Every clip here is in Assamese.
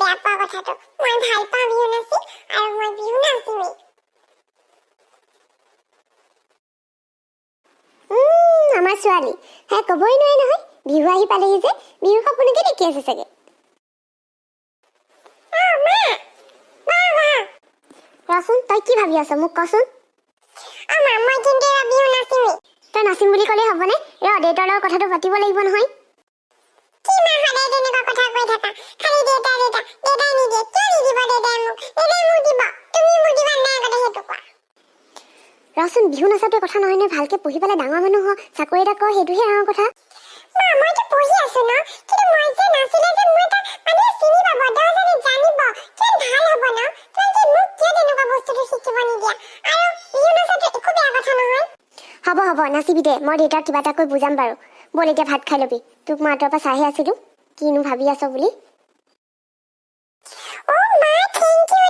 বেয়া পোৱা কথাটো মই ভাল পাওঁ বিহু নাচি আৰু মই বিহু নাচিমেই আমাৰ ছোৱালী হে ক'বই নোৱাৰে নহয় বিহু আহি পালেহি যে বিহু সপোনকে দেখি আছে চাগে ৰচোন তই কি ভাবি আছ মোক কচোন মই কিন্তু বিহু নাচিমেই তই নাচিম বুলি ক'লে হ'বনে দেউতাৰ লগত কথাটো পাতিব লাগিব নহয় কি মা সদায় তেনেকুৱা কথা কৈ থাকা খালি দেউতাই নিদিয়ে কিয় নিদিব দেউতাই মোক দিব তুমি মোক দিবা নাই আগতে সেইটো কোৱা ৰচোন বিহু নাচাটোৱে কথা নহয় নে ভালকে পঢ়ি পেলাই ডাঙৰ মানুহ হ চাকৰি এটা কৰ সেইটোহে ডাঙৰ কথা মইতো পঢ়ি আছো ন কিন্তু মই যে নাচিলে যে মই এটা মানুহে চিনি পাব দহজনে জানিব কিমান ভাল হ'ব ন তোমালোকে মোক কিয় তেনেকুৱা বস্তুটো শিকিব নিদিয়া আৰু বিহু নাচাটো একো বেয়া কথা নহয় হ'ব নাচিবি দে মই দেউতাক কিবা এটা কৈ বুজাম বাৰু বল এতিয়া ভাত খাই ল'বি তোক মই আঁতৰৰ পৰা চাইহে আছিলো কিনো ভাবি আছ বুলি মা থেংক ইউ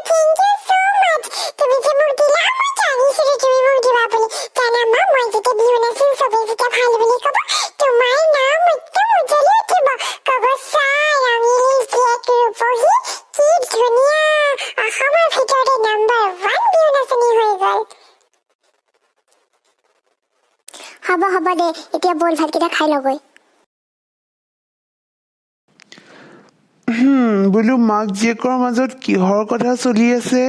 so much তুমি যে মোক দিলা মই জানিছিলো তুমি মোক দিবা বুলি জানা মা মই যেতিয়া বিহু নাচিম চবেই যেতিয়া ভাল বুলি ক'ব তোমাৰ নাম একদম উজ্বলি উঠিব ক'ব চা ৰঙিলী জীয়েক ৰূপহী কি ধুনীয়া অসমৰ ভিতৰতে নম্বৰ 1 বিহু নাচনী হৈ গ'ল হ'ব দে এতিয়া বল ভাতকেইটা খাই ল'গৈ বোলো মাক জীয়েকৰ মাজত কিহৰ কথা চলি আছে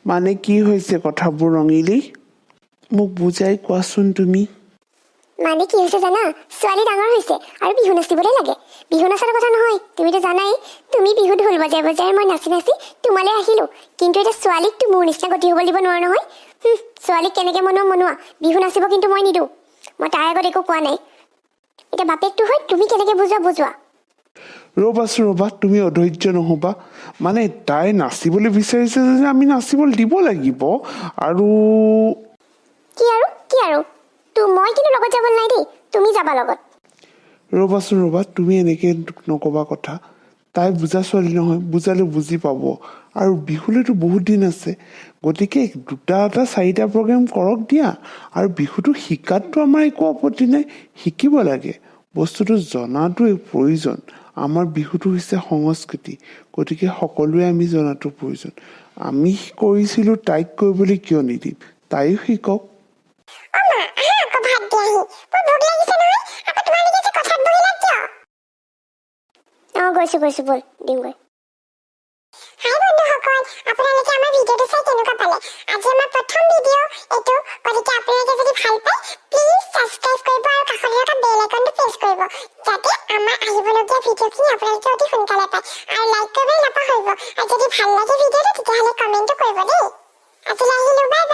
মানে কি হৈছে কথাবোৰ ৰঙিলী মোক বুজাই কোৱাচোন তুমি মানে কি হৈছে জানা ছোৱালী ডাঙৰ হৈছে আৰু বিহু নাচিবলৈ লাগে বিহু নাচাৰ কথা নহয় তুমিতো জানাই তুমি বিহু ঢোল বজাই মই নাচি তোমালৈ আহিলো কিন্তু এতিয়া ছোৱালীকতো মোৰ নিচিনা গতি হ'ব দিব নোৱাৰো নহয় ছোৱালীক কেনেকৈ মনোৱা বিহু নাচিব কিন্তু মই নিদিওঁ মই তাৰ আগত একো কোৱা নাই এতিয়া বাপেকটো হয় তুমি কেনেকৈ বুজোৱা ৰ'বা তুমি অধৈৰ্য নহ'বা মানে তাই নাচিবলৈ বিচাৰিছে যে আমি নাচিবলৈ দিব লাগিব আৰু কি আৰু মই কিন্তু লগত যাবলৈ নাই দেই তুমি যাবা লগত ৰ'বা তুমি এনেকৈ নক'বা কথা তাই বুজা ছোৱালী নহয় বুজালে বুজি পাব আৰু বিহুলৈতো বহুত দিন আছে গতিকে 2-4টা প্ৰগ্ৰেম কৰক দিয়া আৰু বিহুটো শিকাততো আমাৰ একো আপত্তি নাই শিকিব লাগে বস্তুটো জনাটো প্ৰয়োজন আমাৰ বিহুটো হৈছে সংস্কৃতি গতিকে সকলোৱে আমি জনাটো প্ৰয়োজন আমি কৰিছিলোঁ তাইক কৰিবলৈ কিয় নিদিম তাইও শিকক গৈছো বল দিমগৈ হাই বন্ধুসকল আপোনালোকে আমাৰ ভিডিঅ'টো চাই কেনেকুৱা পালে আজি আমাৰ প্ৰথম ভিডিঅ' এইটো গতিকে আপোনালোকে যদি ভাল পায় প্লিজ ছাবস্ক্ৰাইব কৰিব আৰু কাষত থকা বেল আইকনটো প্ৰেছ কৰিব যাতে আমাৰ আহিবলগীয়া ভিডিঅ'খিনি আপোনালোকে অতি সোনকালে পায় আৰু লাইক কৰিবলৈ নাপাহৰিব আৰু যদি ভাল লাগে ভিডিঅ'টো তেতিয়াহ'লে কমেণ্টটো কৰিব দেই আজিলৈ আহিলোঁ বাই